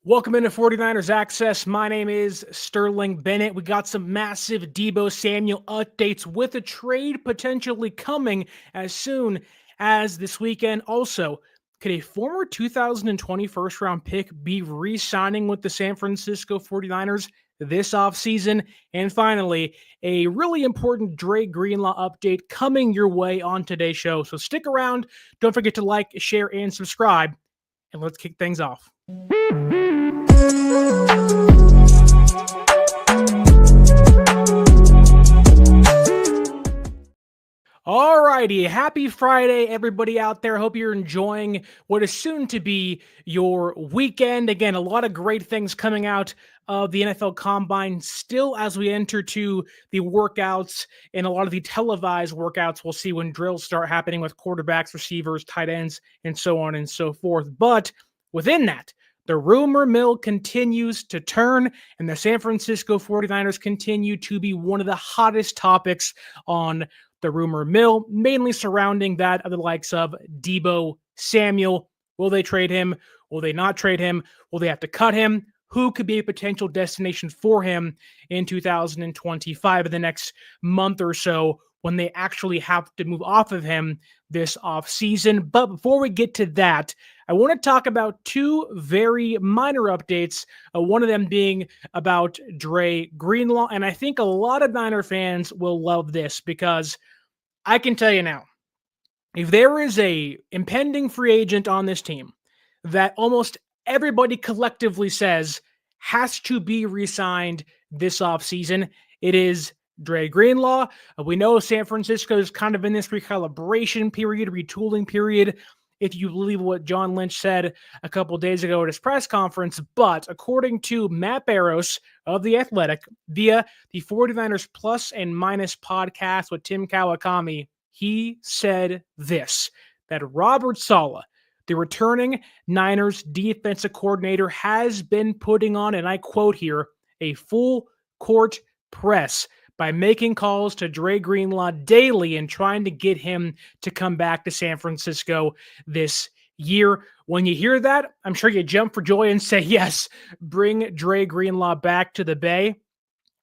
Welcome into 49ers Access. My name is Sterling Bennett. We got some massive Deebo Samuel updates with a trade potentially coming as soon as this weekend. Also, could a former 2020 first-round pick be re-signing with the San Francisco 49ers this offseason? And finally, a really important Dre Greenlaw update coming your way on today's show. So stick around. Don't forget to like, share, and subscribe. And let's kick things off. Alrighty, happy Friday, everybody out there. Hope you're enjoying what is soon to be your weekend. Again, a lot of great things coming out of the NFL Combine still as we enter to the workouts and a lot of the televised workouts we'll see when drills start happening with quarterbacks, receivers, tight ends, and so on and so forth. But within that, the rumor mill continues to turn, and the San Francisco 49ers continue to be one of the hottest topics on the rumor mill, mainly surrounding that of the likes of Deebo Samuel. Will they trade him? Will they not trade him? Will they have to cut him? Who could be a potential destination for him in 2025 in the next month or so when they actually have to move off of him this offseason? But before we get to that, I want to talk about two very minor updates, one of them being about Dre Greenlaw. And I think a lot of Niner fans will love this because I can tell you now, if there is a impending free agent on this team that almost everybody collectively says has to be re-signed this offseason, it is Dre Greenlaw. We know San Francisco is kind of in this recalibration period, retooling period, if you believe what John Lynch said a couple of days ago at his press conference. But according to Matt Barrows of The Athletic, via the 49ers Plus and Minus podcast with Tim Kawakami, he said this, that Robert Saleh, the returning Niners defensive coordinator, has been putting on, and I quote here, a full court press by making calls to Dre Greenlaw daily and trying to get him to come back to San Francisco this year. When you hear that, I'm sure you jump for joy and say, yes, bring Dre Greenlaw back to the Bay.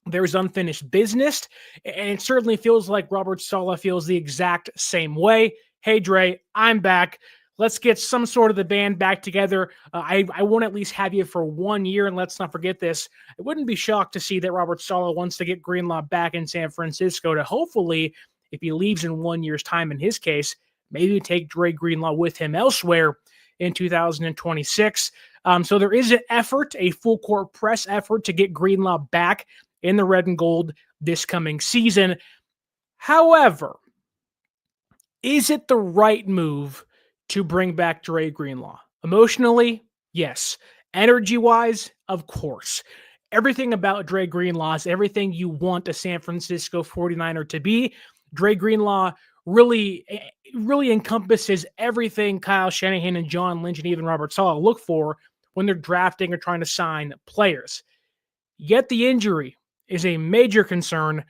There's unfinished business, and it certainly feels like Robert Saleh feels the exact same way. Hey, Dre, I'm back. Let's get some sort of the band back together. I want to at least have you for 1 year, and let's not forget this. I wouldn't be shocked to see that Robert Saleh wants to get Greenlaw back in San Francisco to hopefully, if he leaves in 1 year's time in his case, maybe take Dre Greenlaw with him elsewhere in 2026. So there is an effort, a full court press effort to get Greenlaw back in the red and gold this coming season. However, is it the right move to bring back Dre Greenlaw? Emotionally, yes. Energy-wise, of course. Everything about Dre Greenlaw is everything you want a San Francisco 49er to be. Dre Greenlaw really encompasses everything Kyle Shanahan and John Lynch and even Robert Saleh look for when they're drafting or trying to sign players. Yet the injury is a major concern.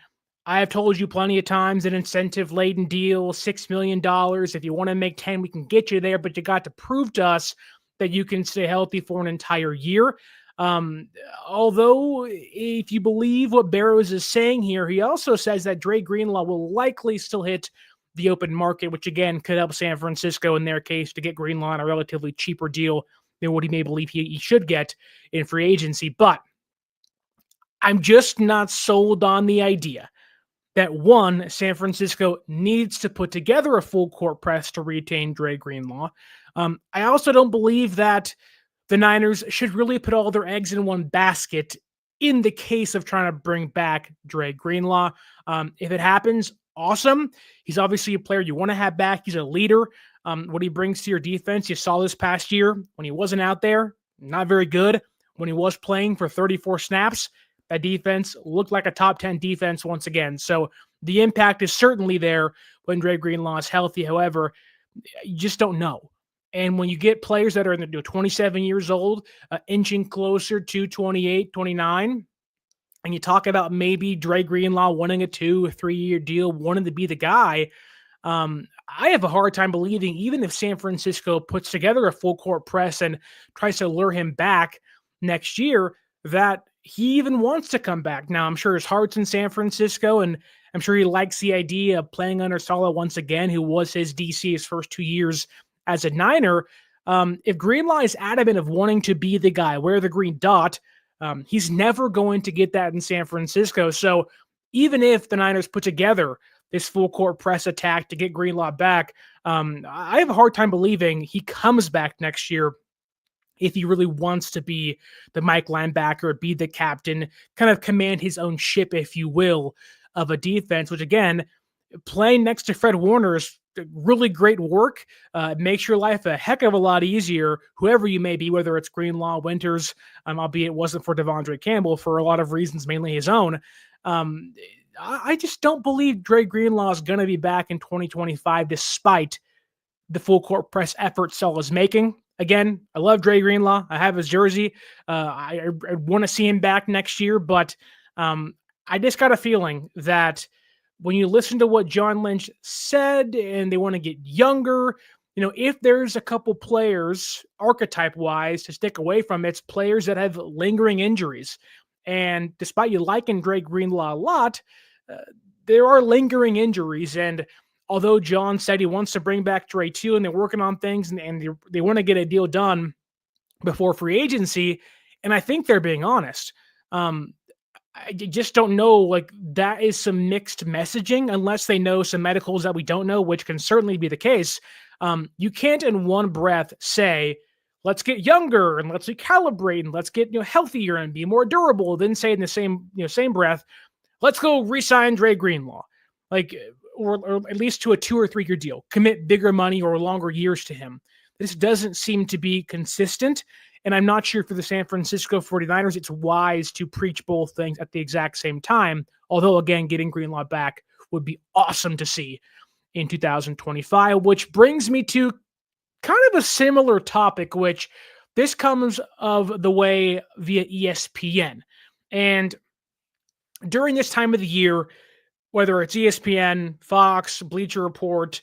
I have told you plenty of times, an incentive-laden deal, $6 million. If you want to make 10, we can get you there, but you got to prove to us that you can stay healthy for an entire year. Although, if you believe what Barrows is saying here, he also says that Dre Greenlaw will likely still hit the open market, which again could help San Francisco in their case to get Greenlaw on a relatively cheaper deal than what he may believe he should get in free agency. But I'm just not sold on the idea that, one, San Francisco needs to put together a full court press to retain Dre Greenlaw. I also don't believe that the Niners should really put all their eggs in one basket in the case of trying to bring back Dre Greenlaw. If it happens, awesome. He's obviously a player you want to have back. He's a leader. What he brings to your defense, you saw this past year when he wasn't out there, not very good. When he was playing for 34 snaps, that defense looked like a top 10 defense once again. So the impact is certainly there when Dre Greenlaw is healthy. However, you just don't know. And when you get players that are in the 27 years old, inching closer to 28, 29, and you talk about maybe Dre Greenlaw wanting a 2 or 3 year deal, wanting to be the guy, I have a hard time believing, even if San Francisco puts together a full court press and tries to lure him back, next year that he even wants to come back. Now, I'm sure his heart's in San Francisco, and I'm sure he likes the idea of playing under Saleh once again, who was his DC his first 2 years as a Niner. If Greenlaw is adamant of wanting to be the guy, wear the green dot, he's never going to get that in San Francisco. So even if the Niners put together this full court press attack to get Greenlaw back, I have a hard time believing he comes back next year if he really wants to be the Mike linebacker, be the captain, kind of command his own ship, if you will, of a defense, which again, playing next to Fred Warner is really great work. Makes your life a heck of a lot easier, whoever you may be, whether it's Greenlaw, Winters, albeit it wasn't for Devondre Campbell for a lot of reasons, mainly his own. I just don't believe Dre Greenlaw is going to be back in 2025, despite the full court press effort Saleh is making. Again, I love Dre Greenlaw. I have his jersey. I want to see him back next year, but I just got a feeling that when you listen to what John Lynch said and they want to get younger, if there's a couple players archetype-wise to stick away from, it's players that have lingering injuries. And despite you liking Dre Greenlaw a lot, there are lingering injuries. And although John said he wants to bring back Dre too, and they're working on things and they want to get a deal done before free agency, and I think they're being honest. I just don't know, like, that is some mixed messaging unless they know some medicals that we don't know, which can certainly be the case. You can't in one breath say, let's get younger and let's recalibrate and let's get healthier and be more durable, then say in the same breath, let's go re-sign Dre Greenlaw. Like, or at least to a 2 or 3 year deal, commit bigger money or longer years to him. This doesn't seem to be consistent. And I'm not sure for the San Francisco 49ers, it's wise to preach both things at the exact same time. Although, again, getting Greenlaw back would be awesome to see in 2025, which brings me to kind of a similar topic, which this comes of the way via ESPN. And during this time of the year, whether it's ESPN, Fox, Bleacher Report,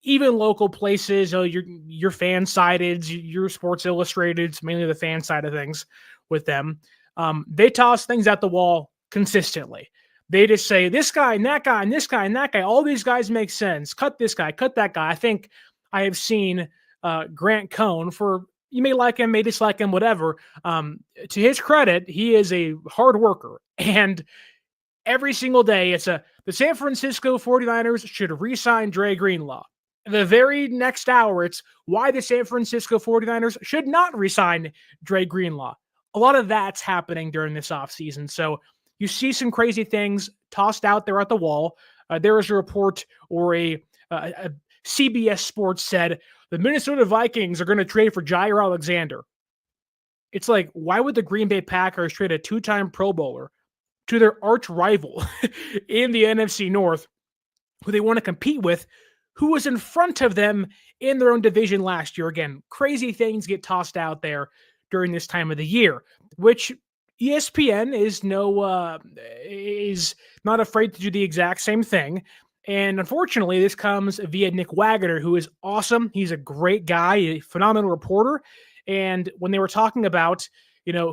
even local places, your fan-sided, your Sports Illustrated, it's mainly the fan side of things with them, they toss things at the wall consistently. They just say, this guy and that guy and this guy and that guy, all these guys make sense. Cut this guy, cut that guy. I think I have seen Grant Cohn, for you may like him, may dislike him, whatever. To his credit, he is a hard worker. And every single day, it's the San Francisco 49ers should re-sign Dre Greenlaw. The very next hour, it's why the San Francisco 49ers should not re-sign Dre Greenlaw. A lot of that's happening during this offseason. So you see some crazy things tossed out there at the wall. There was a report or a CBS Sports said the Minnesota Vikings are going to trade for Jair Alexander. It's like, why would the Green Bay Packers trade a 2-time Pro Bowler to their arch rival in the NFC North, who they want to compete with, who was in front of them in their own division last year? Again, crazy things get tossed out there during this time of the year, which ESPN is not afraid to do the exact same thing. And unfortunately, this comes via Nick Wagoner, who is awesome. He's a great guy, a phenomenal reporter. And when they were talking about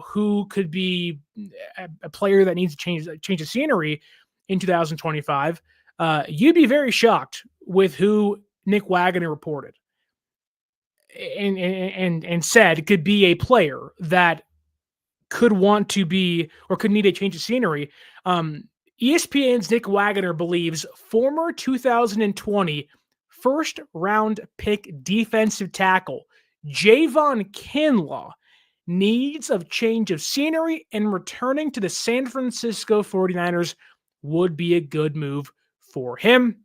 who could be a player that needs to change the scenery in 2025, you'd be very shocked with who Nick Wagoner reported and said could be a player that could want to be or could need a change of scenery. ESPN's Nick Wagoner believes former 2020 first-round pick defensive tackle Javon Kinlaw needs a change of scenery, and returning to the San Francisco 49ers would be a good move for him.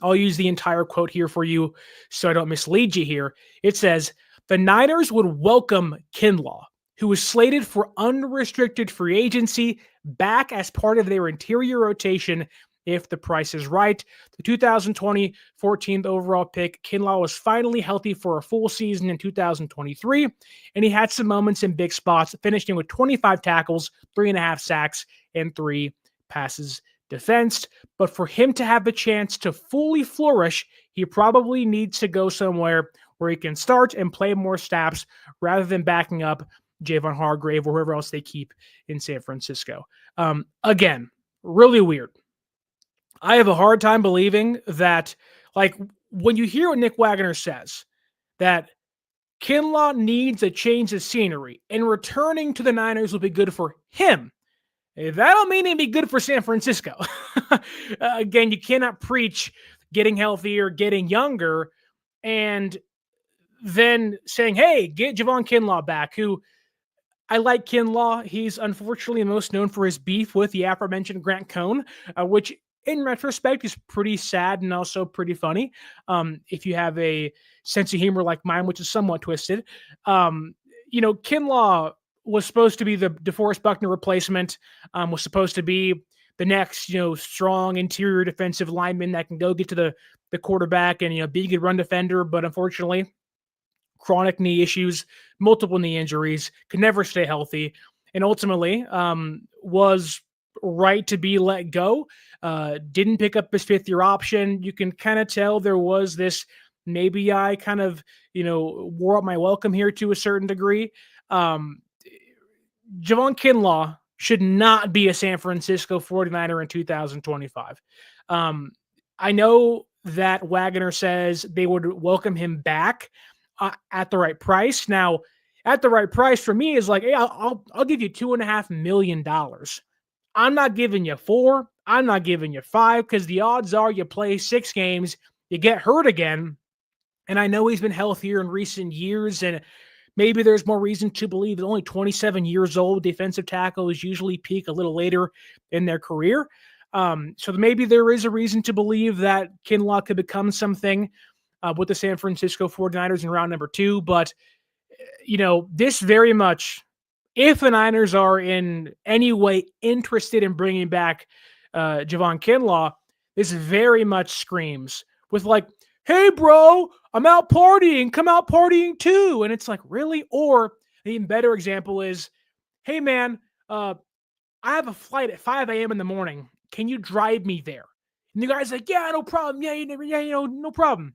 I'll use the entire quote here for you so I don't mislead you here. It says, the Niners would welcome Kinlaw, who was slated for unrestricted free agency, back as part of their interior rotation if the price is right. The 2020 14th overall pick, Kinlaw was finally healthy for a full season in 2023, and he had some moments in big spots, finishing with 25 tackles, 3.5 sacks, and 3 passes defensed. But for him to have the chance to fully flourish, he probably needs to go somewhere where he can start and play more snaps rather than backing up Javon Hargrave, or whoever else they keep in San Francisco. Again, really weird. I have a hard time believing that, like, when you hear what Nick Wagner says, that Kinlaw needs a change of scenery and returning to the Niners will be good for him. That don't mean it'd be good for San Francisco. Again, you cannot preach getting healthier, getting younger, and then saying, hey, get Javon Kinlaw back, who I like Kinlaw. He's unfortunately most known for his beef with the aforementioned Grant Cohn, which in retrospect is pretty sad and also pretty funny. If you have a sense of humor like mine, which is somewhat twisted. Kinlaw was supposed to be the DeForest Buckner replacement, was supposed to be the next, strong interior defensive lineman that can go get to the quarterback and, be a good run defender. But unfortunately, chronic knee issues, multiple knee injuries, could never stay healthy, and ultimately was right to be let go. Didn't pick up his fifth-year option. You can kind of tell there was this, maybe I kind of, wore up my welcome here to a certain degree. Javon Kinlaw should not be a San Francisco 49er in 2025. I know that Wagner says they would welcome him back at the right price. Now, at the right price for me is like, hey, I'll give you $2.5 million. I'm not giving you 4. I'm not giving you 5, because the odds are you play 6 games, you get hurt again. And I know he's been healthier in recent years, and maybe there's more reason to believe that only 27 years old defensive tackles usually peak a little later in their career. So maybe there is a reason to believe that Kinlaw could become something with the San Francisco 49ers in round number 2. But, this very much, if the Niners are in any way interested in bringing back Javon Kinlaw, this very much screams with like, hey, bro, I'm out partying. Come out partying too. And it's like, really? Or an even better example is, hey, man, I have a flight at 5 a.m. in the morning. Can you drive me there? And the guy's like, yeah, no problem. Yeah, no problem.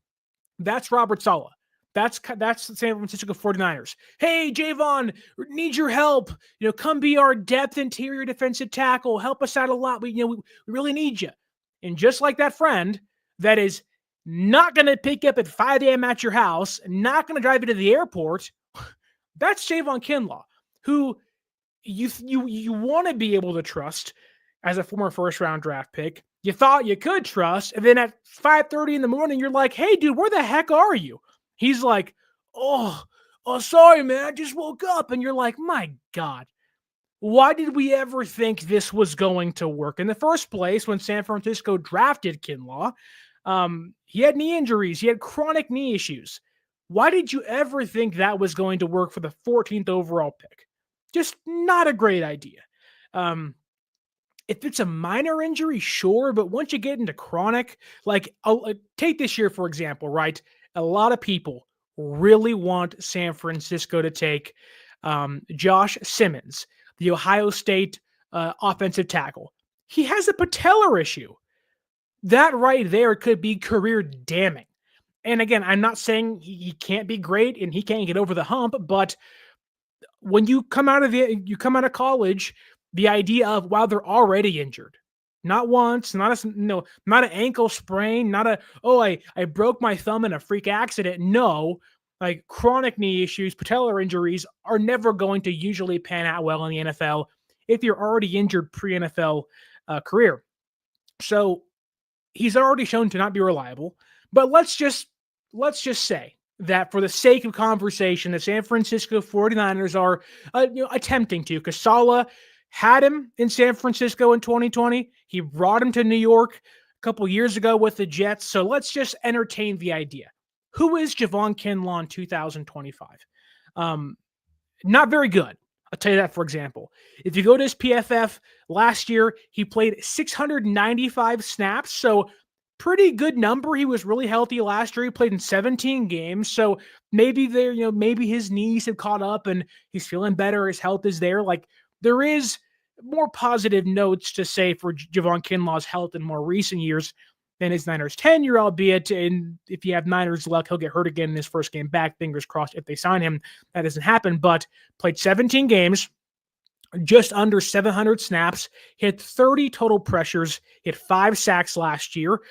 That's Robert Saleh. That's the San Francisco 49ers. Hey, Javon, need your help. Come be our depth interior defensive tackle. Help us out a lot. We really need you. And just like that friend that is not going to pick you up at 5 a.m. at your house, not going to drive you to the airport, that's Javon Kinlaw, who you want to be able to trust as a former first-round draft pick. You thought you could trust, and then at 5:30 in the morning, you're like, hey, dude, where the heck are you? He's like, oh, sorry, man, I just woke up. And you're like, my God, why did we ever think this was going to work in the first place when San Francisco drafted Kinlaw? He had knee injuries. He had chronic knee issues. Why did you ever think that was going to work for the 14th overall pick? Just not a great idea. If it's a minor injury, sure, but once you get into chronic, like take this year, for example, right? A lot of people really want San Francisco to take Josh Simmons, the Ohio State offensive tackle. He has a patellar issue. That right there could be career damning. And again, I'm not saying he can't be great and he can't get over the hump, but when you come out of college, the idea of, wow, they're already injured. Not once, not an ankle sprain, I broke my thumb in a freak accident. No, like chronic knee issues, patellar injuries are never going to usually pan out well in the NFL if you're already injured pre-NFL career. So he's already shown to not be reliable. But let's just say that for the sake of conversation, the San Francisco 49ers are attempting to, because Saleh had him in San Francisco in 2020. He brought him to New York a couple years ago with the Jets. So let's just entertain the idea. Who is Javon Kinlaw in 2025? Not very good. I'll tell you that, for example. If you go to his PFF last year, he played 695 snaps. So pretty good number. He was really healthy last year. He played in 17 games. So maybe maybe his knees have caught up and he's feeling better. His health is there. Like, there is more positive notes to say for Javon Kinlaw's health in more recent years than his Niners tenure, albeit, and if you have Niners luck, he'll get hurt again in his first game back. Fingers crossed if they sign him, that doesn't happen. But played 17 games, just under 700 snaps, he had 30 total pressures, he had 5 sacks last year.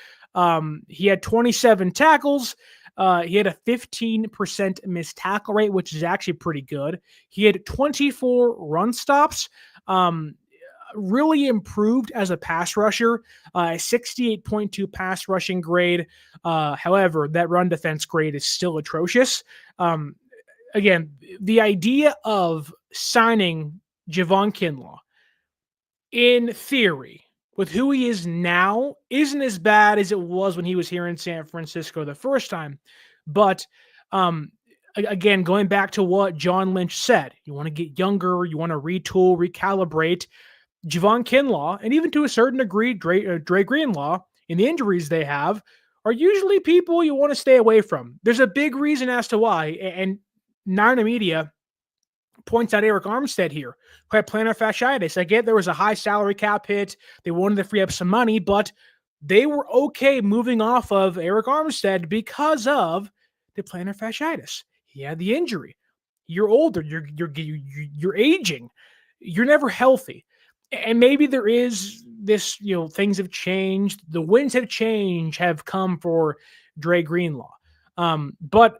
He had 27 tackles. He had a 15% missed tackle rate, which is actually pretty good. He had 24 run stops. Really improved as a pass rusher, 68.2 pass rushing grade. However, that run defense grade is still atrocious. Again, the idea of signing Javon Kinlaw, in theory, with who he is now, isn't as bad as it was when he was here in San Francisco the first time. But again, going back to what John Lynch said, you want to get younger, you want to retool, recalibrate. Javon Kinlaw, and even to a certain degree, Dre Greenlaw, in the injuries they have, are usually people you want to stay away from. There's a big reason as to why, and Niner Media points out Arik Armstead here, who had plantar fasciitis. I get there was a high salary cap hit. They wanted to free up some money, but they were okay moving off of Arik Armstead because of the plantar fasciitis. He had the injury. You're older. You're aging. You're never healthy. And maybe there is this, things have changed. The winds have come for Dre Greenlaw. But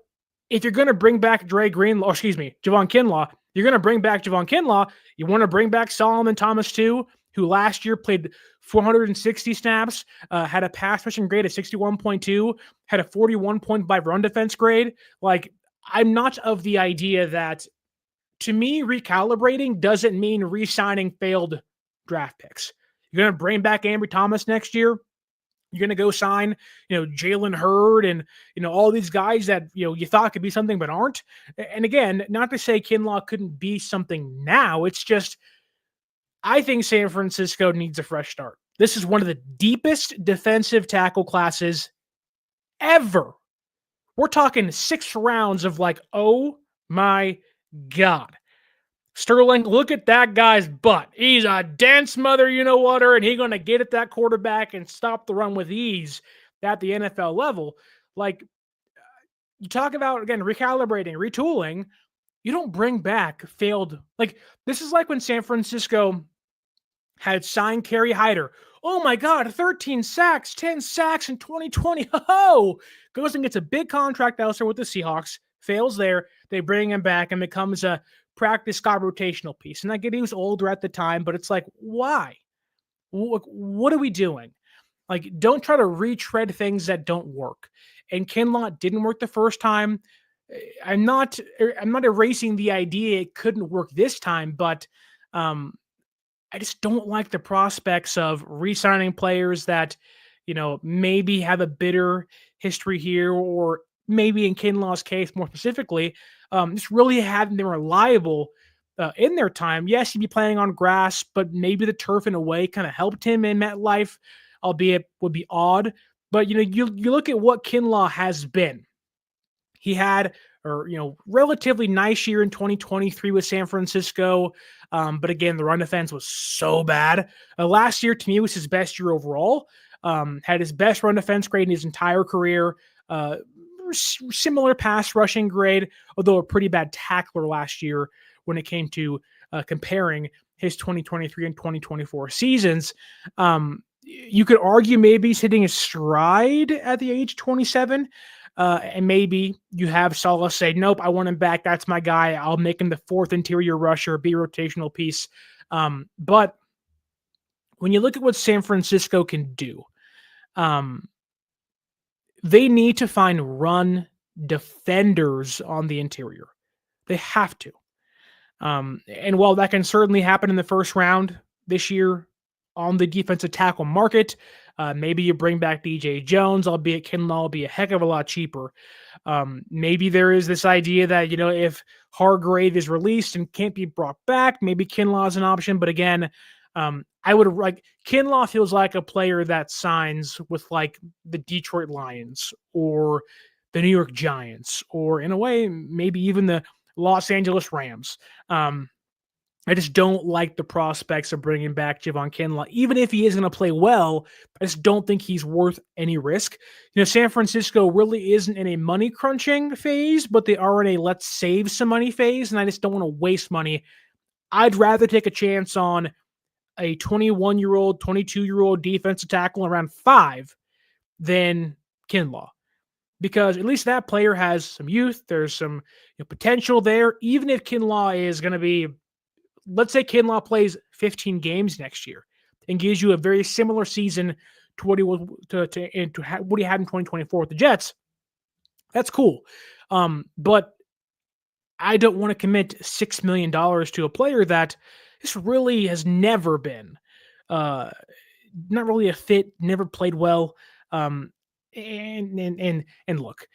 if you're going to bring back Javon Kinlaw, you're going to bring back Javon Kinlaw. You want to bring back Solomon Thomas too, who last year played 460 snaps, had a pass rushing grade of 61.2, had a 41.5 run defense grade. Like, I'm not of the idea that, to me, recalibrating doesn't mean re-signing failed draft picks. You're going to bring back Ambry Thomas next year. You're going to go sign, Jalen Hurd and, all these guys that, you thought could be something but aren't. And again, not to say Kinlaw couldn't be something now. It's just, I think San Francisco needs a fresh start. This is one of the deepest defensive tackle classes ever. We're talking 6 rounds of oh my God. Sterling, look at that guy's butt. He's a dense mother, and he's going to get at that quarterback and stop the run with ease at the NFL level. You talk about, again, recalibrating, retooling. You don't bring back failed. This is like when San Francisco had signed Kerry Hyder. Oh my God, 13 sacks, 10 sacks in 2020. Ho-ho! Goes and gets a big contract elsewhere with the Seahawks. Fails there. They bring him back and becomes a practice squad rotational piece. And I get he was older at the time, but it's why? What are we doing? Don't try to retread things that don't work. And Kinlaw didn't work the first time. I'm not erasing the idea it couldn't work this time, but I just don't like the prospects of re-signing players that, maybe have a bitter history here, or maybe in Kinlaw's case more specifically, just really haven't been reliable in their time. Yes, he'd be playing on grass, but maybe the turf in a way kind of helped him in MetLife, albeit would be odd. But, you look at what Kinlaw has been. He had relatively nice year in 2023 with San Francisco. But again, the run defense was so bad. Last year, to me, was his best year overall. Had his best run defense grade in his entire career. Similar pass rushing grade, although a pretty bad tackler last year when it came to comparing his 2023 and 2024 seasons. You could argue maybe he's hitting his stride at the age 27. And maybe you have Saleh say, nope, I want him back. That's my guy. I'll make him the 4th interior rusher, be a rotational piece. But when you look at what San Francisco can do, they need to find run defenders on the interior. They have to. And while that can certainly happen in the first round this year on the defensive tackle market, maybe you bring back DJ Jones, albeit Kinlaw will be a heck of a lot cheaper. Maybe there is this idea that, if Hargrave is released and can't be brought back, maybe Kinlaw is an option. But again, I would Kinlaw feels like a player that signs with the Detroit Lions or the New York Giants, or in a way, maybe even the Los Angeles Rams. I just don't like the prospects of bringing back Javon Kinlaw. Even if he is going to play well, I just don't think he's worth any risk. San Francisco really isn't in a money crunching phase, but they are in a let's save some money phase, and I just don't want to waste money. I'd rather take a chance on a 21-year-old, 22-year-old defensive tackle around 5 than Kinlaw, because at least that player has some youth. There's some potential there. Even if Kinlaw is going to be, let's say Kinlaw plays 15 games next year and gives you a very similar season to what he was what he had in 2024 with the Jets. That's cool. But I don't want to commit $6 million to a player that this really has never been not really a fit, never played well. And look,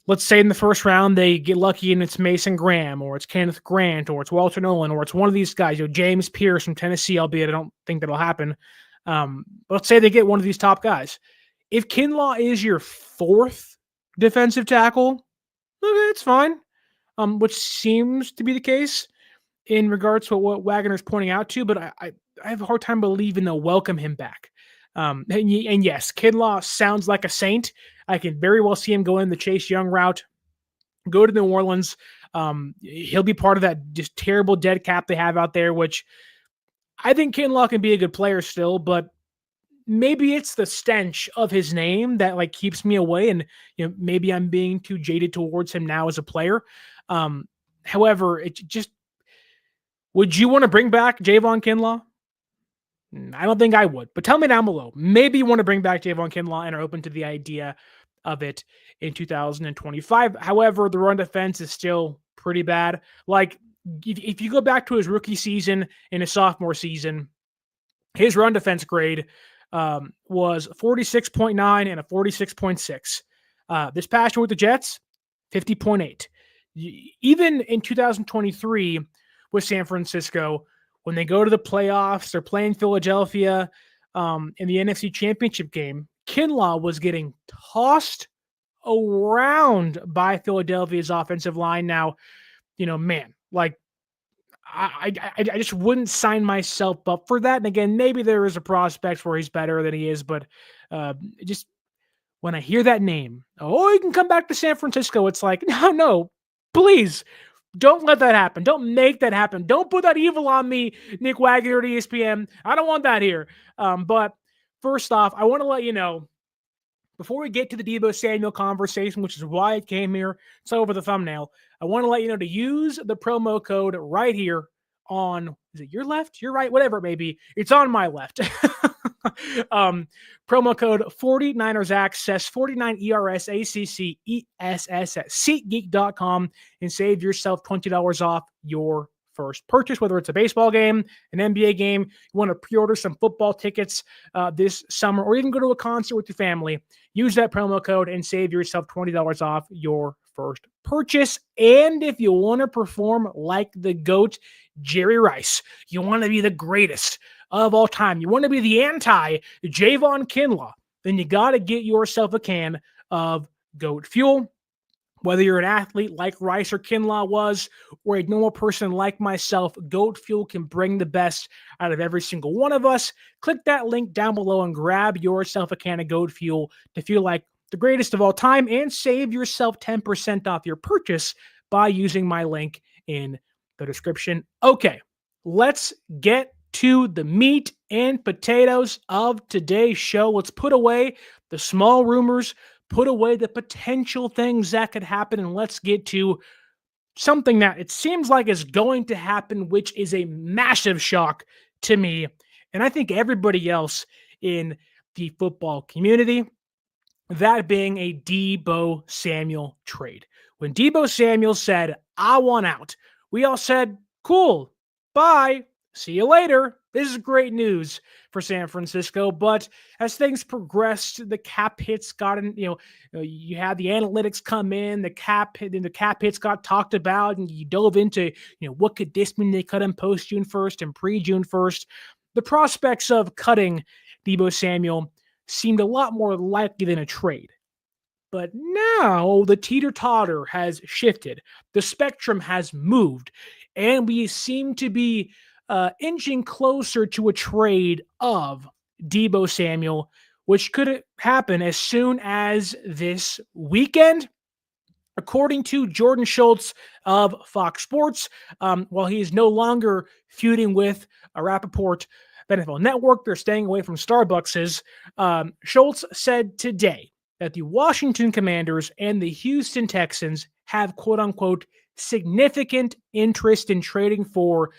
let's say in the first round they get lucky and it's Mason Graham or it's Kenneth Grant or it's Walter Nolan or it's one of these guys, James Pierce from Tennessee, albeit I don't think that'll happen. But let's say they get one of these top guys. If Kinlaw is your 4th defensive tackle, okay, it's fine. Which seems to be the case in regards to what Wagner's pointing out to, but I have a hard time believing they'll welcome him back. And yes, Kinlaw sounds like a saint. I can very well see him going the Chase Young route, go to New Orleans. He'll be part of that just terrible dead cap they have out there, which I think Kinlaw can be a good player still, but maybe it's the stench of his name that keeps me away, and maybe I'm being too jaded towards him now as a player. However, it just, would you want to bring back Javon Kinlaw? I don't think I would, but tell me down below. Maybe you want to bring back Javon Kinlaw and are open to the idea of it in 2025. However, the run defense is still pretty bad. If you go back to his rookie season and his sophomore season, his run defense grade was 46.9 and a 46.6. This past year with the Jets, 50.8. Even in 2023 with San Francisco, when they go to the playoffs, they're playing Philadelphia in the NFC Championship game, Kinlaw was getting tossed around by Philadelphia's offensive line. Now, man, I just wouldn't sign myself up for that. And again, maybe there is a prospect where he's better than he is, but just when I hear that name, he can come back to San Francisco. It's like, no, please don't let that happen. Don't make that happen. Don't put that evil on me, Nick Wagner at ESPN. I don't want that here. But first off, I want to let you know, before we get to the Deebo Samuel conversation, which is why it came here, it's over the thumbnail, I want to let you know to use the promo code right here on, is it your left, your right, whatever it may be. It's on my left. Promo code 49ers Access, 49ERSACCESS at SeatGeek.com and save yourself $20 off your first purchase, whether it's a baseball game, an NBA game, you want to pre-order some football tickets this summer, or even go to a concert with your family. Use that promo code and save yourself $20 off your first purchase. And if you want to perform like the GOAT, Jerry Rice, you want to be the greatest of all time, you want to be the anti-Javon Kinlaw, then you got to get yourself a can of GOAT Fuel. Whether you're an athlete like Rice or Kinlaw was, or a normal person like myself, GOAT Fuel can bring the best out of every single one of us. Click that link down below and grab yourself a can of GOAT Fuel to feel like the greatest of all time, and save yourself 10% off your purchase by using my link in the description. Okay, let's get to the meat and potatoes of today's show. Let's put away the small rumors, put away the potential things that could happen, and let's get to something that it seems like is going to happen, which is a massive shock to me, and I think everybody else in the football community, that being a Deebo Samuel trade. When Deebo Samuel said, I want out, we all said, cool, bye, see you later. This is great news for San Francisco. But as things progressed, the cap hits got in, you had the analytics come in, the cap hits got talked about, and you dove into, what could this mean? They cut him post June 1st and pre June 1st. The prospects of cutting Deebo Samuel seemed a lot more likely than a trade. But now the teeter-totter has shifted. The spectrum has moved. And we seem to be inching closer to a trade of Deebo Samuel, which could happen as soon as this weekend. According to Jordan Schultz of Fox Sports, while he is no longer feuding with Rappaport, the NFL Network, they're staying away from Starbucks. Schultz said today that the Washington Commanders and the Houston Texans have, quote unquote, significant interest in trading for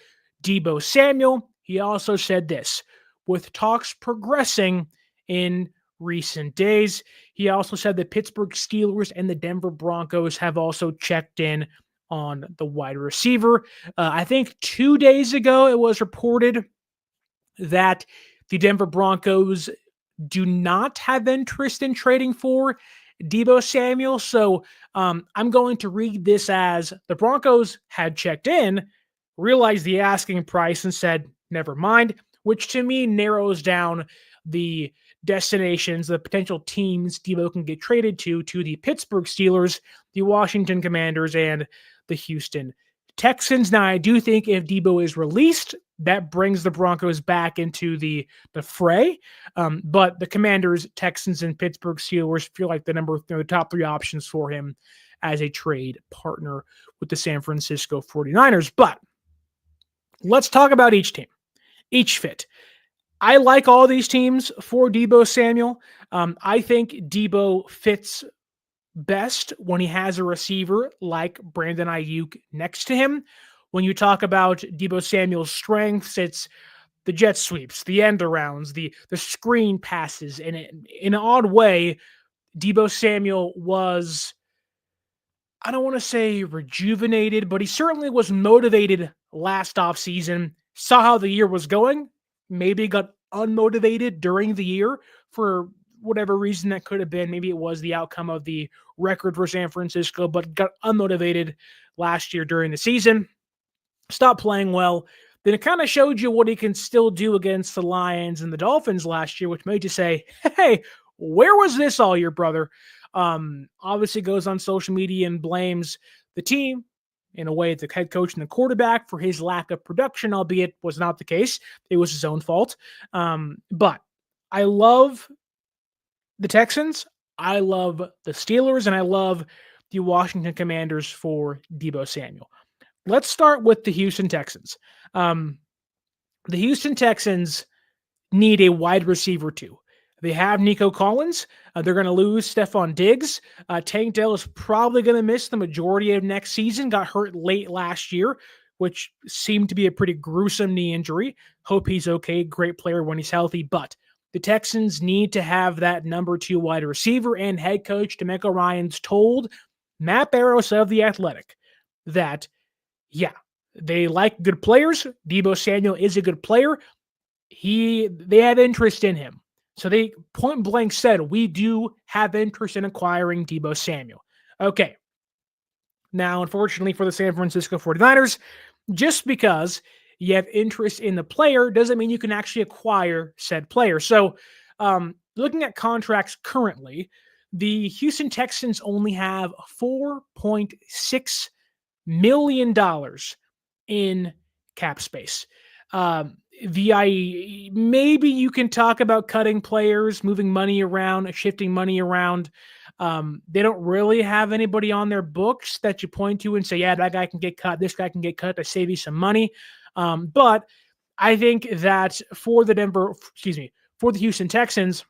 Deebo Samuel. He also said this, with talks progressing in recent days. He also said the Pittsburgh Steelers and the Denver Broncos have also checked in on the wide receiver. I think 2 days ago it was reported that the Denver Broncos do not have interest in trading for Deebo Samuel. So I'm going to read this as the Broncos had checked in, realized the asking price, and said, never mind, which to me narrows down the destinations, the potential teams Deebo can get traded to the Pittsburgh Steelers, the Washington Commanders, and the Houston Texans. Now, I do think if Deebo is released, that brings the Broncos back into the fray. But the Commanders, Texans, and Pittsburgh Steelers feel like the top three options for him as a trade partner with the San Francisco 49ers. But let's talk about each team, each fit. I like all these teams for Deebo Samuel. I think Deebo fits best when he has a receiver like Brandon Aiyuk next to him. When you talk about Deebo Samuel's strengths, it's the jet sweeps, the end arounds, the screen passes. And in an odd way, Deebo Samuel was, I don't want to say rejuvenated, but he certainly was motivated last offseason, saw how the year was going, maybe got unmotivated during the year for whatever reason that could have been. Maybe it was the outcome of the record for San Francisco, but got unmotivated last year during the season, stopped playing well. Then it kind of showed you what he can still do against the Lions and the Dolphins last year, which made you say, hey, where was this all year, brother? Obviously goes on social media and blames the team, in a way, the head coach and the quarterback, for his lack of production, albeit was not the case. It was his own fault. But I love the Texans. I love the Steelers, and I love the Washington Commanders for Deebo Samuel. Let's start with the Houston Texans. The Houston Texans need a wide receiver too. They have Nico Collins. They're going to lose Stephon Diggs. Tank Dell is probably going to miss the majority of next season. Got hurt late last year, which seemed to be a pretty gruesome knee injury. Hope he's okay. Great player when he's healthy. But the Texans need to have that number 2 wide receiver, and head coach DeMeco Ryans told Matt Barrows of The Athletic that, yeah, they like good players. Deebo Samuel is a good player. They have interest in him. So they point blank said, we do have interest in acquiring Deebo Samuel. Okay. Now, unfortunately for the San Francisco 49ers, just because you have interest in the player doesn't mean you can actually acquire said player. So looking at contracts currently, the Houston Texans only have $4.6 million in cap space. Maybe you can talk about cutting players, moving money around, shifting money around. They don't really have anybody on their books that you point to and say, yeah, that guy can get cut, this guy can get cut to save you some money. But I think that for the Houston Texans,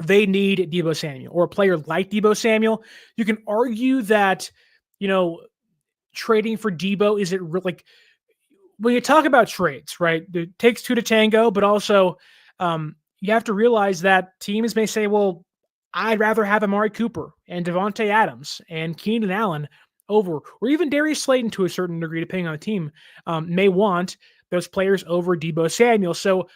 they need Deebo Samuel, or a player like Deebo Samuel. You can argue that, trading for Deebo isn't really, like, when you talk about trades, right? It takes two to tango, but also you have to realize that teams may say, well, I'd rather have Amari Cooper and Devontae Adams and Keenan Allen over, or even Darius Slayton to a certain degree, depending on the team, may want those players over Deebo Samuel. So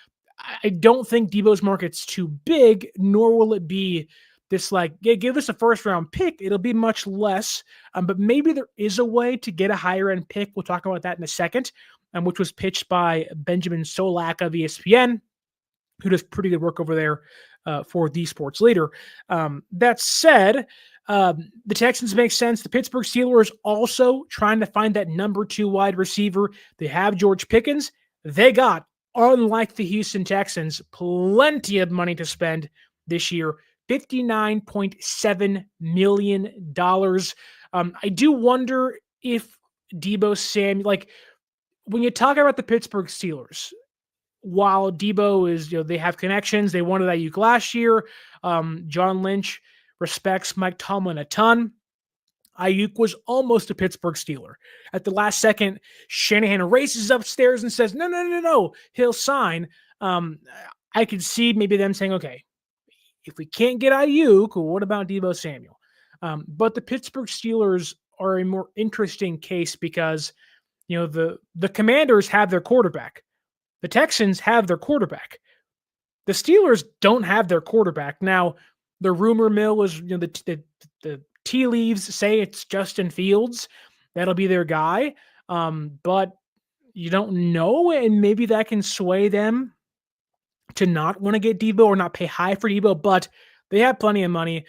I don't think Deebo's market's too big, nor will it be this give us a first round pick. It'll be much less, but maybe there is a way to get a higher end pick. We'll talk about that in a second, which was pitched by Benjamin Solak of ESPN, who does pretty good work over there for the Sports Leader. That said, The Texans make sense. The Pittsburgh Steelers also trying to find that number 2 wide receiver. They have George Pickens. They got, unlike the Houston Texans, plenty of money to spend this year. $59.7 million. I do wonder if Deebo Samuel, like when you talk about the Pittsburgh Steelers, while Deebo is, they have connections. They wanted Aiyuk last year. John Lynch respects Mike Tomlin a ton. Aiyuk was almost a Pittsburgh Steeler. At the last second, Shanahan races upstairs and says, no, he'll sign. I could see maybe them saying, okay, if we can't get Aiyuk, what about Deebo Samuel? But the Pittsburgh Steelers are a more interesting case because, the Commanders have their quarterback. The Texans have their quarterback. The Steelers don't have their quarterback. Now, the rumor mill is, the tea leaves say it's Justin Fields. That'll be their guy. But you don't know, and maybe that can sway them to not want to get Deebo or not pay high for Deebo, but they have plenty of money.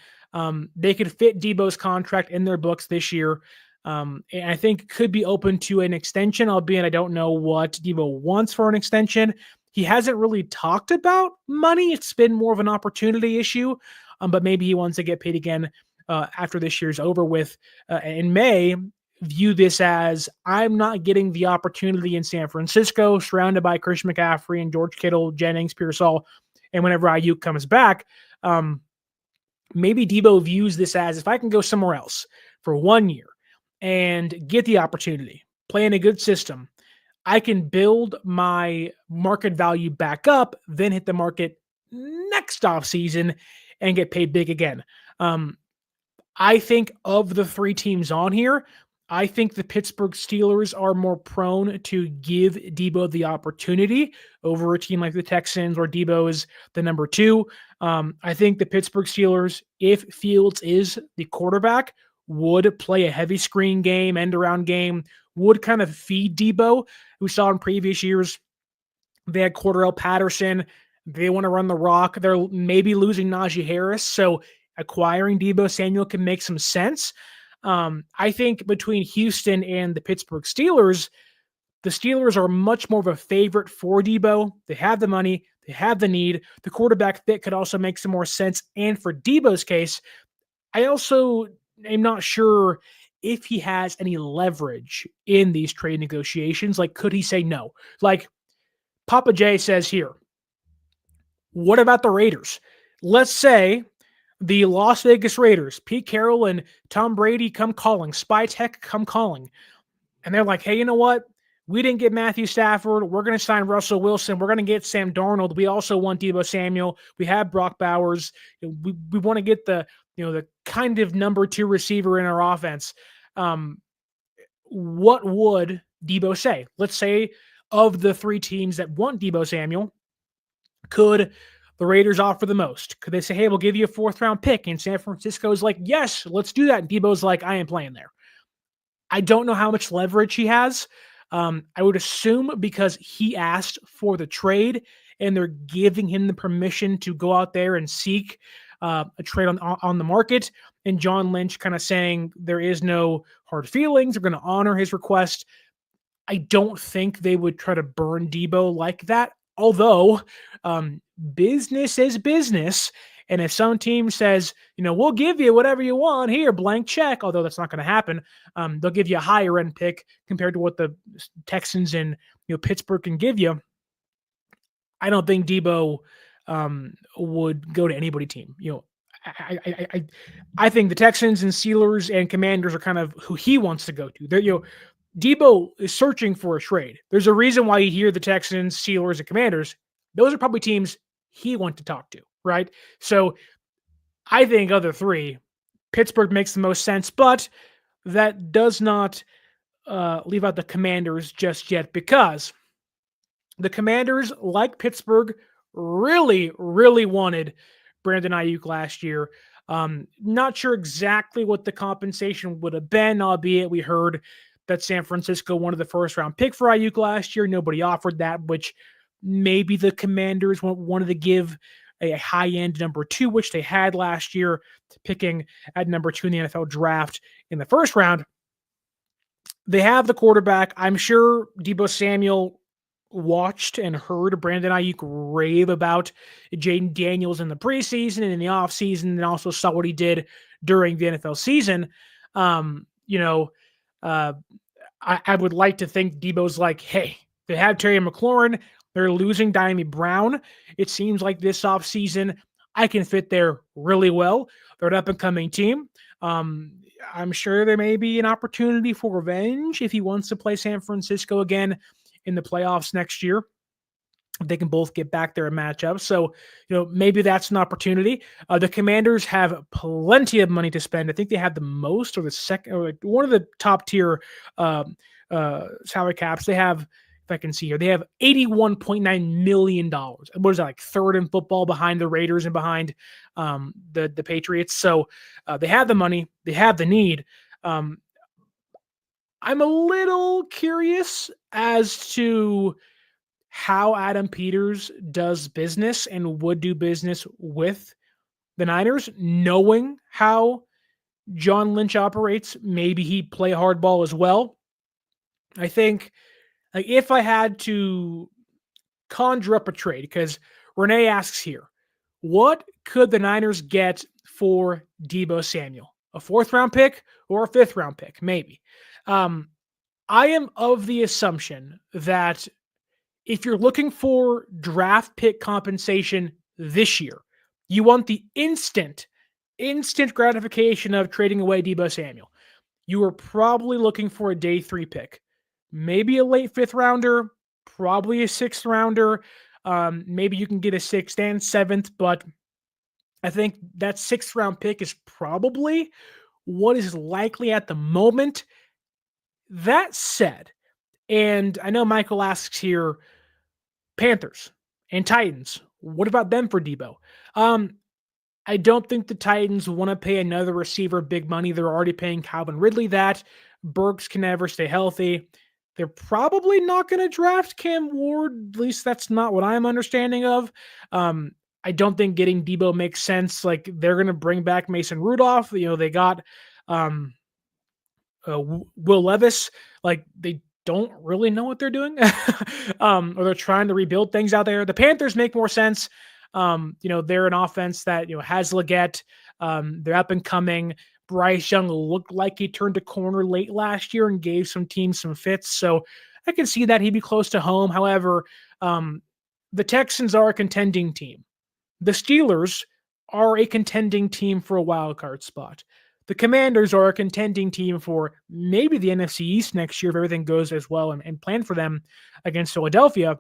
They could fit Deebo's contract in their books this year. And I think could be open to an extension, albeit I don't know what Deebo wants for an extension. He hasn't really talked about money. It's been more of an opportunity issue, but maybe he wants to get paid again after this year's over with. In May, view this as I'm not getting the opportunity in San Francisco, surrounded by Christian McCaffrey and George Kittle, Jennings, Pearsall, and whenever Aiyuk comes back, maybe Deebo views this as if I can go somewhere else for 1 year and get the opportunity, play in a good system, I can build my market value back up, then hit the market next offseason and get paid big again. I think of the 3 teams on here, I think the Pittsburgh Steelers are more prone to give Deebo the opportunity over a team like the Texans, where Deebo is the number 2. I think the Pittsburgh Steelers, if Fields is the quarterback, would play a heavy screen game, end around game, would kind of feed Deebo. We saw in previous years, they had Cordarrelle Patterson. They want to run the rock. They're maybe losing Najee Harris. So acquiring Deebo Samuel can make some sense. I think between Houston and the Pittsburgh Steelers, the Steelers are much more of a favorite for Deebo. They have the money. They have the need. The quarterback fit could also make some more sense. And for Deebo's case, I also am not sure if he has any leverage in these trade negotiations. Like, could he say no? Like, Papa J says here, what about the Raiders? Let's say the Las Vegas Raiders, Pete Carroll and Tom Brady come calling, Spy Tech come calling, and they're like, hey, you know what? We didn't get Matthew Stafford. We're going to sign Russell Wilson. We're going to get Sam Darnold. We also want Deebo Samuel. We have Brock Bowers. We want to get the kind of number 2 receiver in our offense. What would Deebo say? Let's say of the 3 teams that want Deebo Samuel, could the Raiders offer the most? Could they say, hey, we'll give you a 4th round pick? And San Francisco's like, yes, let's do that. And Deebo's like, I ain't playing there. I don't know how much leverage he has. I would assume because he asked for the trade and they're giving him the permission to go out there and seek a trade on the market. And John Lynch kind of saying there is no hard feelings. They're going to honor his request. I don't think they would try to burn Deebo like that. Although business is business. And if some team says, we'll give you whatever you want here, blank check, although that's not going to happen, they'll give you a higher end pick compared to what the Texans and Pittsburgh can give you. I don't think Deebo would go to anybody team. I think the Texans and Steelers and Commanders are kind of who he wants to go to. They're, Deebo is searching for a trade. There's a reason why you hear the Texans, Steelers, and Commanders. Those are probably teams he wants to talk to, right? So I think of the 3, Pittsburgh makes the most sense, but that does not leave out the Commanders just yet, because the Commanders, like Pittsburgh, really, really wanted Brandon Aiyuk last year. Not sure exactly what the compensation would have been, albeit we heard that San Francisco wanted the 1st round pick for Aiyuk last year. Nobody offered that, which maybe the Commanders wanted to give a high-end number 2, which they had last year, picking at number 2 in the NFL draft in the first round. They have the quarterback. I'm sure Deebo Samuel watched and heard Brandon Aiyuk rave about Jaden Daniels in the preseason and in the offseason, and also saw what he did during the NFL season. Um, you know, uh, I would like to think Deebo's like, hey, they have Terry McLaurin. They're losing Diami Brown. It seems like this offseason I can fit there really well. They're an up-and-coming team. Um, I'm sure there may be an opportunity for revenge if he wants to play San Francisco again in the playoffs next year. They can both get back there and match up. So, maybe that's an opportunity. The Commanders have plenty of money to spend. I think they have the most or the second or one of the top tier salary caps. They have, if I can see here, they have $81.9 million. What is that, like third in football behind the Raiders and behind the Patriots? So they have the money. They have the need. I'm a little curious as to how Adam Peters does business and would do business with the Niners, knowing how John Lynch operates. Maybe he'd play hardball as well. I think, like, if I had to conjure up a trade, because Renee asks here, what could the Niners get for Deebo Samuel? A 4th-round pick or a 5th-round pick? Maybe. I am of the assumption that if you're looking for draft pick compensation this year, you want the instant gratification of trading away Deebo Samuel. You are probably looking for a day 3 pick, maybe a late 5th rounder, probably a 6th rounder. Maybe you can get a 6th and 7th, but I think that 6th round pick is probably what is likely at the moment. That said, and I know Michael asks here, Panthers and Titans, what about them for Deebo? I don't think the Titans want to pay another receiver big money. They're already paying Calvin Ridley that. Burks can never stay healthy. They're probably not going to draft Cam Ward. At least that's not what I'm understanding of. I don't think getting Deebo makes sense. Like, they're going to bring back Mason Rudolph. They got Will Levis. Like, they don't really know what they're doing, or they're trying to rebuild things out there. The Panthers make more sense. They're an offense that has Leggett. They're up and coming. Bryce Young looked like he turned a corner late last year and gave some teams some fits. So I can see that he'd be close to home. However, the Texans are a contending team. The Steelers are a contending team for a wild card spot. The Commanders are a contending team for maybe the NFC East next year if everything goes as well and plan for them against Philadelphia.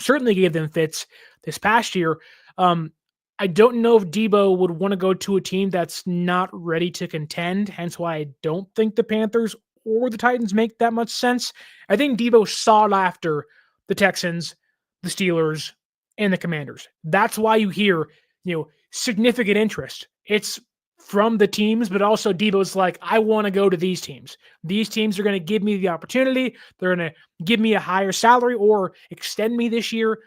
Certainly gave them fits this past year. I don't know if Deebo would want to go to a team that's not ready to contend, hence why I don't think the Panthers or the Titans make that much sense. I think Deebo sought after the Texans, the Steelers, and the Commanders. That's why you hear, significant interest. It's from the teams, but also Deebo's like, I want to go to these teams. These teams are going to give me the opportunity. They're going to give me a higher salary or extend me this year.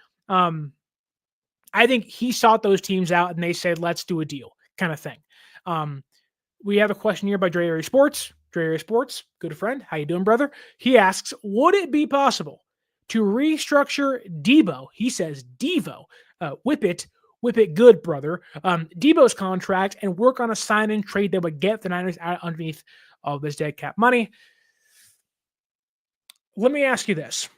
I think he sought those teams out and they said, let's do a deal kind of thing. We have a question here by Dre Sports. Dre Sports, good friend. How you doing, brother? He asks, would it be possible to restructure Deebo? He says, Devo, whip it good, brother. Deebo's contract and work on a sign and trade that would get the Niners out underneath all this dead cap money. Let me ask you this.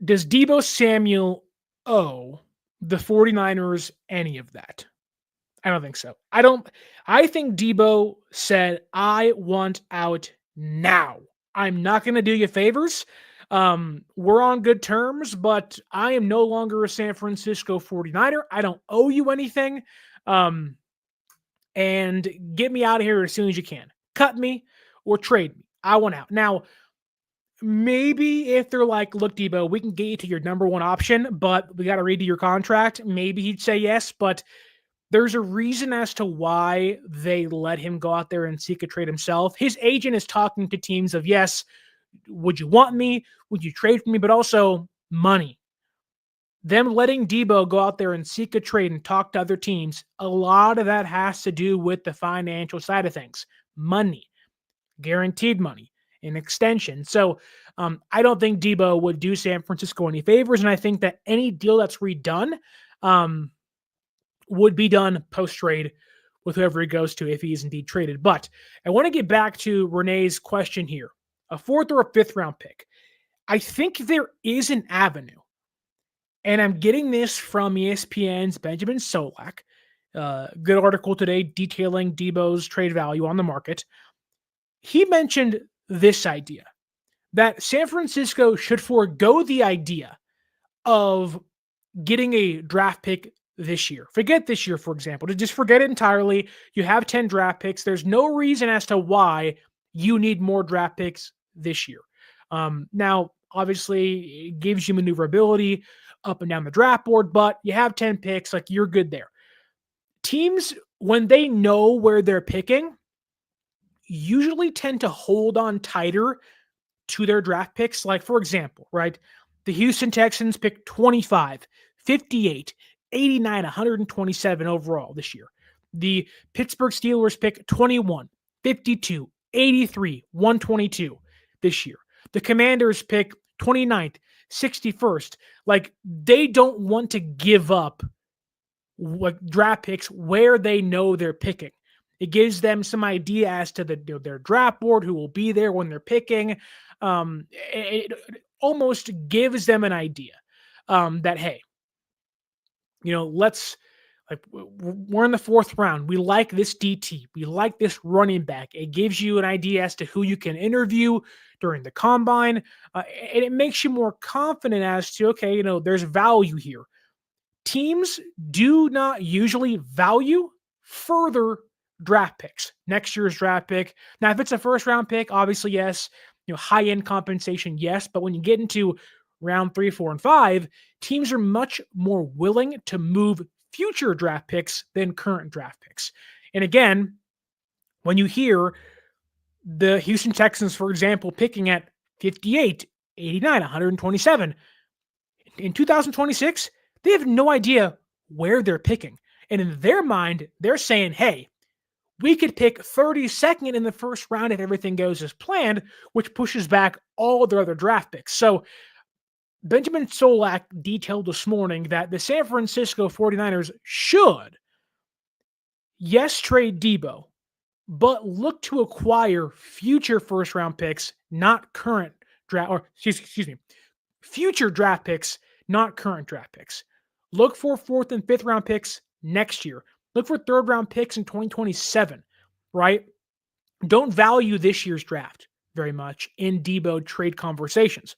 Does Deebo Samuel owe the 49ers any of that? I don't think so. I think Deebo said, I want out now. I'm not going to do you favors. We're on good terms, but I am no longer a San Francisco 49er. I don't owe you anything. And get me out of here as soon as you can. Cut me or trade me. I want out. Now, maybe if they're like, look, Deebo, we can get you to your number one option, but we got to redo your contract. Maybe he'd say yes, but there's a reason as to why they let him go out there and seek a trade himself. His agent is talking to teams of, yes, would you want me? Would you trade for me? But also money. them letting Deebo go out there and seek a trade and talk to other teams, a lot of that has to do with the financial side of things. Money, guaranteed money, an extension. So I don't think Deebo would do San Francisco any favors. And I think that any deal that's redone would be done post-trade with whoever he goes to if he is indeed traded. But I want to get back to Renee's question here. A 4th or a 5th round pick. I think there is an avenue. And I'm getting this from ESPN's Benjamin Solak. Good article today detailing Deebo's trade value on the market. He mentioned this idea that San Francisco should forego the idea of getting a draft pick this year. Forget this year, for example. Just forget it entirely. You have 10 draft picks. There's no reason as to why you need more draft picks this year. Now, obviously, it gives you maneuverability up and down the draft board, but you have 10 picks. Like, you're good there. Teams, when they know where they're picking, usually tend to hold on tighter to their draft picks. Like, for example, right? The Houston Texans picked 25, 58, 89, 127 overall this year. The Pittsburgh Steelers picked 21, 52, 83, 122 this year. The Commanders pick 29th, 61st. Like, they don't want to give up what draft picks where they know they're picking. It gives them some idea as to their draft board, who will be there when they're picking. It almost gives them an idea that, hey, let's, like, we're in the 4th round. We like this DT. We like this running back. It gives you an idea as to who you can interview during the combine. And it makes you more confident as to, okay, there's value here. Teams do not usually value further draft picks, next year's draft pick. Now, if it's a 1st round pick, obviously, yes, high-end compensation, yes. But when you get into round 3, 4, and 5, teams are much more willing to move future draft picks than current draft picks. And again, when you hear the Houston Texans, for example, picking at 58, 89, 127, in 2026, they have no idea where they're picking. And in their mind, they're saying, hey, we could pick 32nd in the 1st round if everything goes as planned, which pushes back all their other draft picks. So Benjamin Solak detailed this morning that the San Francisco 49ers should, yes, trade Deebo, but look to acquire future 1st round picks, not current draft, or excuse me, future draft picks, not current draft picks. Look for 4th and 5th round picks next year. Look for 3rd round picks in 2027, right? Don't value this year's draft very much in Deebo trade conversations,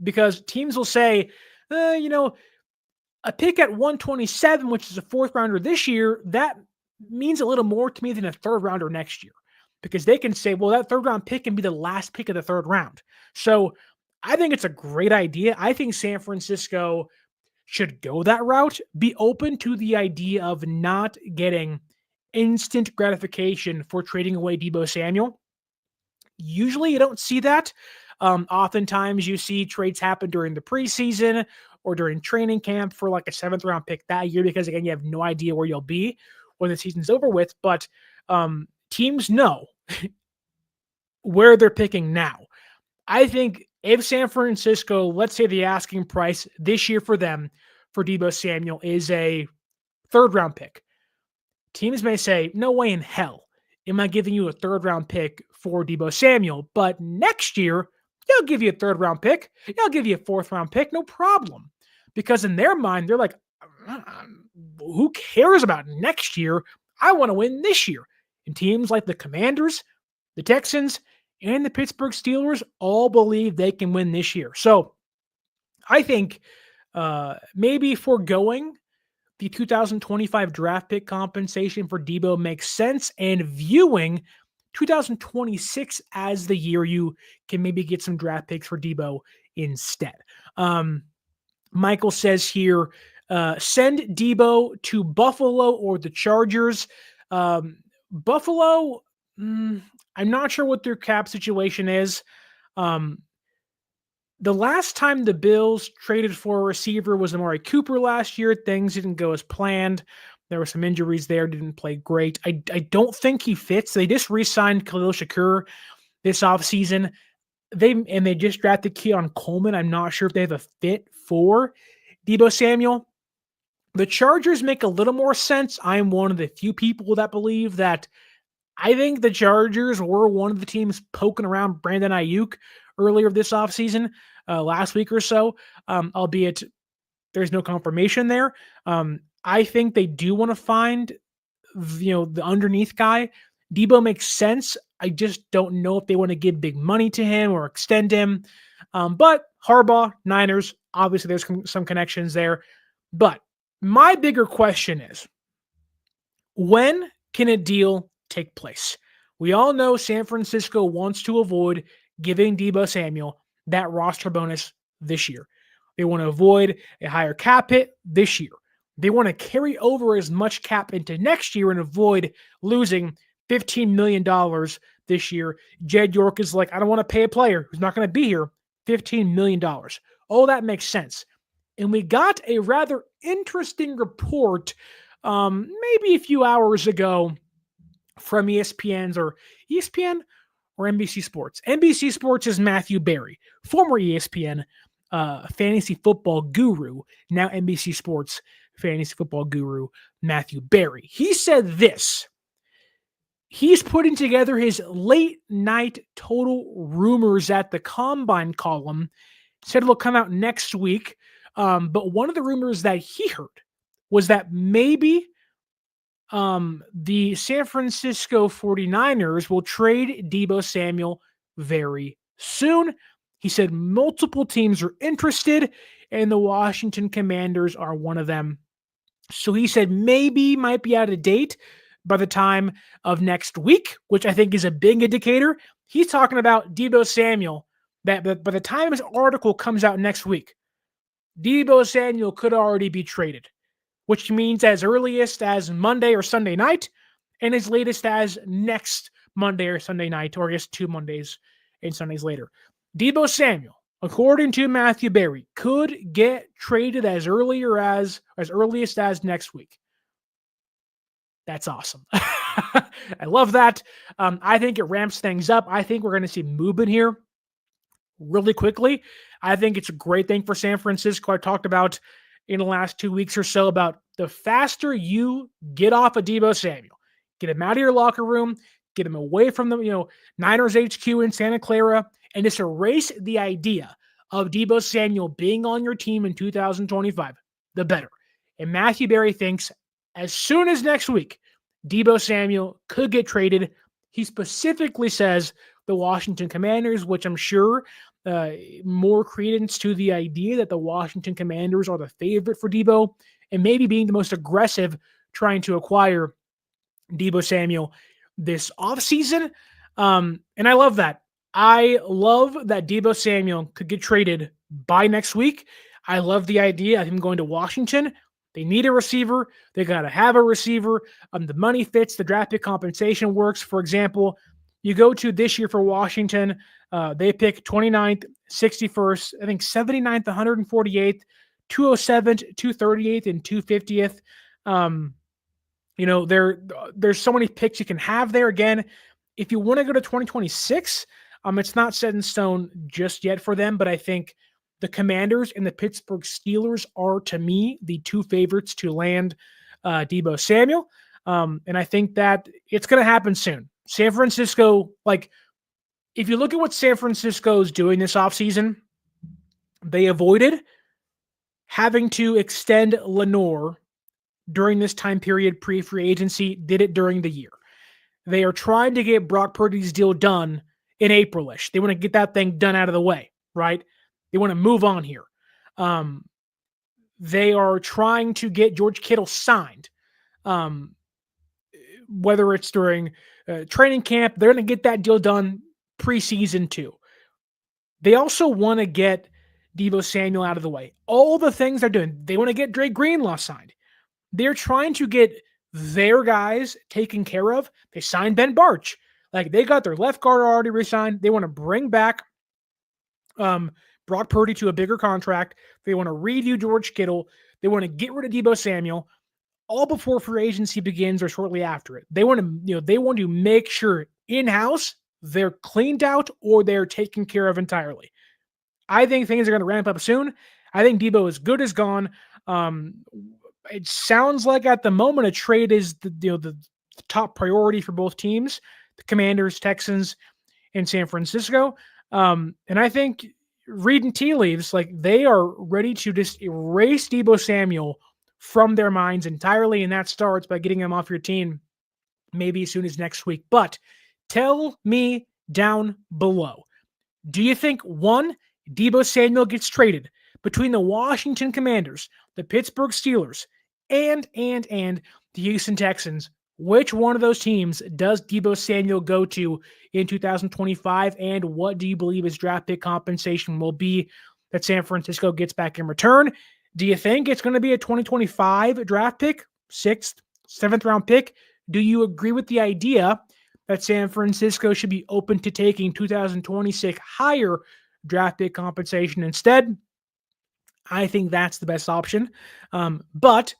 because teams will say, a pick at 127, which is a 4th rounder this year, that means a little more to me than a 3rd rounder next year, because they can say, well, that 3rd round pick can be the last pick of the 3rd round. So I think it's a great idea. I think San Francisco should go that route, be open to the idea of not getting instant gratification for trading away Deebo Samuel. Usually you don't see that. Oftentimes you see trades happen during the preseason or during training camp for like a 7th round pick that year, because again, you have no idea where you'll be when the season's over with. But teams know where they're picking now. I think if San Francisco, let's say the asking price this year for them for Deebo Samuel is a 3rd round pick, teams may say, no way in hell am I giving you a 3rd round pick for Deebo Samuel, but next year, they'll give you a 3rd round pick. They'll give you a 4th round pick, no problem. Because in their mind, they're like, who cares about next year? I want to win this year. And teams like the Commanders, the Texans, and the Pittsburgh Steelers all believe they can win this year. So I think maybe foregoing the 2025 draft pick compensation for Deebo makes sense, and viewing 2026 as the year you can maybe get some draft picks for Deebo instead. Michael says here, send Deebo to Buffalo or the Chargers. Buffalo, I'm not sure what their cap situation is. The last time the Bills traded for a receiver was Amari Cooper last year. Things didn't go as planned. There were some injuries there, didn't play great. I don't think he fits. They just re-signed Khalil Shakur this offseason. They just drafted Keon Coleman. I'm not sure if they have a fit for Deebo Samuel. The Chargers make a little more sense. I'm one of the few people that believe that. I think the Chargers were one of the teams poking around Brandon Aiyuk earlier this offseason, last week or so, albeit there's no confirmation there. I think they do want to find, the underneath guy. Deebo makes sense. I just don't know if they want to give big money to him or extend him. But Harbaugh, Niners, obviously there's some connections there. But my bigger question is, when can a deal take place? We all know San Francisco wants to avoid giving Deebo Samuel that roster bonus this year. They want to avoid a higher cap hit this year. They want to carry over as much cap into next year and avoid losing $15 million this year. Jed York is like, I don't want to pay a player who's not going to be here $15 million. All that makes sense. And we got a rather interesting report maybe a few hours ago from ESPN or NBC Sports. NBC Sports is Matthew Berry, former ESPN fantasy football guru, now NBC Sports fantasy football guru Matthew Berry. He said this. He's putting together his late night total rumors at the Combine column. Said it'll come out next week. But one of the rumors that he heard was that maybe the San Francisco 49ers will trade Deebo Samuel very soon. He said multiple teams are interested, and the Washington Commanders are one of them. So he said maybe might be out of date by the time of next week, which I think is a big indicator. He's talking about Deebo Samuel, that by the time his article comes out next week, Deebo Samuel could already be traded, which means as earliest as Monday or Sunday night, and as latest as next Monday or Sunday night, or I guess 2 Mondays and Sundays later. Deebo Samuel, according to Matthew Berry, could get traded as earliest as next week. That's awesome. I love that. I think it ramps things up. I think we're going to see movement here really quickly. I think it's a great thing for San Francisco. I talked about in the last 2 weeks or so about the faster you get off of Deebo Samuel, get him out of your locker room, get him away from the Niners HQ in Santa Clara, and just erase the idea of Deebo Samuel being on your team in 2025, the better. And Matthew Berry thinks as soon as next week, Deebo Samuel could get traded. He specifically says the Washington Commanders, which I'm sure more credence to the idea that the Washington Commanders are the favorite for Deebo and maybe being the most aggressive trying to acquire Deebo Samuel this offseason. And I love that. I love that Deebo Samuel could get traded by next week. I love the idea of him going to Washington. They need a receiver. They got to have a receiver. The money fits. The draft pick compensation works. For example, you go to this year for Washington, they pick 29th, 61st, I think 79th, 148th, 207th, 238th, and 250th. There's so many picks you can have there. Again, if you want to go to 2026, it's not set in stone just yet for them, but I think the Commanders and the Pittsburgh Steelers are, to me, the two favorites to land Deebo Samuel. And I think that it's going to happen soon. San Francisco, if you look at what San Francisco is doing this offseason, they avoided having to extend Lenore during this time period pre-free agency, did it during the year. They are trying to get Brock Purdy's deal done in April-ish. They want to get that thing done out of the way, right? They want to move on here. They are trying to get George Kittle signed. Whether it's during training camp, they're going to get that deal done preseason too. They also want to get Deebo Samuel out of the way. All the things they're doing. They want to get Dre Greenlaw signed. They're trying to get their guys taken care of. They signed Ben Barch. They got their left guard already re-signed. They want to bring back Brock Purdy to a bigger contract. They want to redo George Kittle. They want to get rid of Deebo Samuel, all before free agency begins or shortly after it. They want to make sure in-house they're cleaned out or they're taken care of entirely. I think things are going to ramp up soon. I think Deebo is good as gone. It sounds like at the moment a trade is the top priority for both teams, the Commanders, Texans, and San Francisco. And I think reading tea leaves, like they are ready to just erase Deebo Samuel from their minds entirely, and that starts by getting him off your team maybe as soon as next week. But tell me down below, do you think, one, Deebo Samuel gets traded between the Washington Commanders, the Pittsburgh Steelers, and the Houston Texans? Which one of those teams does Deebo Samuel go to in 2025, and what do you believe his draft pick compensation will be that San Francisco gets back in return? Do you think it's going to be a 2025 draft pick, 6th, 7th round pick? Do you agree with the idea that San Francisco should be open to taking 2026 higher draft pick compensation instead? I think that's the best option. But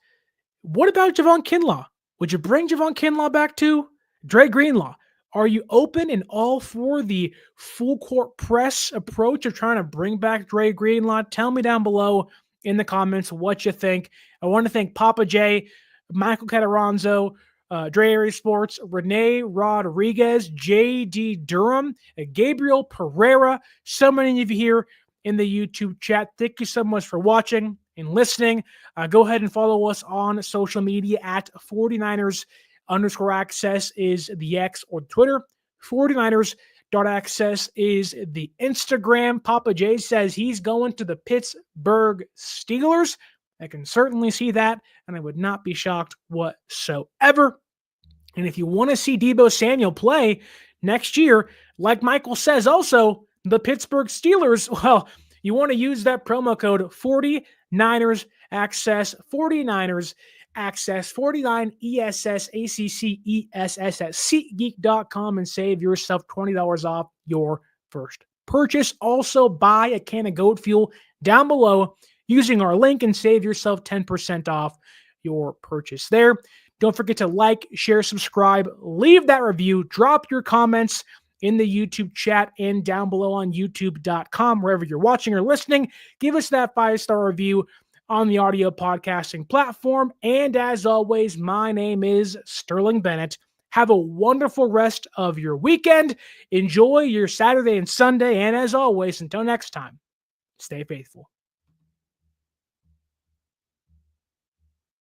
what about Javon Kinlaw? Would you bring Javon Kinlaw back to Dre Greenlaw? Are you open and all for the full court press approach of trying to bring back Dre Greenlaw? Tell me down below in the comments what you think. I want to thank Papa J, Michael Cataranzo, Dre Area Sports, Renee Rodriguez, JD Durham, Gabriel Pereira, so many of you here in the YouTube chat. Thank you so much for watching and listening. Go ahead and follow us on social media at 49ers_access is the X or Twitter. 49ers.access is the Instagram. Papa J says he's going to the Pittsburgh Steelers. I can certainly see that, and I would not be shocked whatsoever. And if you want to see Deebo Samuel play next year, like Michael says also, the Pittsburgh Steelers, well, you want to use that promo code 49ers Access, 49ers Access, 49 ESS ACCESS at SeatGeek.com and save yourself $20 off your first purchase. Also, buy a can of goat fuel down below using our link and save yourself 10% off your purchase there. Don't forget to like, share, subscribe, leave that review, drop your comments in the YouTube chat and down below on youtube.com, wherever you're watching or listening. Give us that 5-star review on the audio podcasting platform. And as always, my name is Sterling Bennett. Have a wonderful rest of your weekend. Enjoy your Saturday and Sunday. And as always, until next time, stay faithful.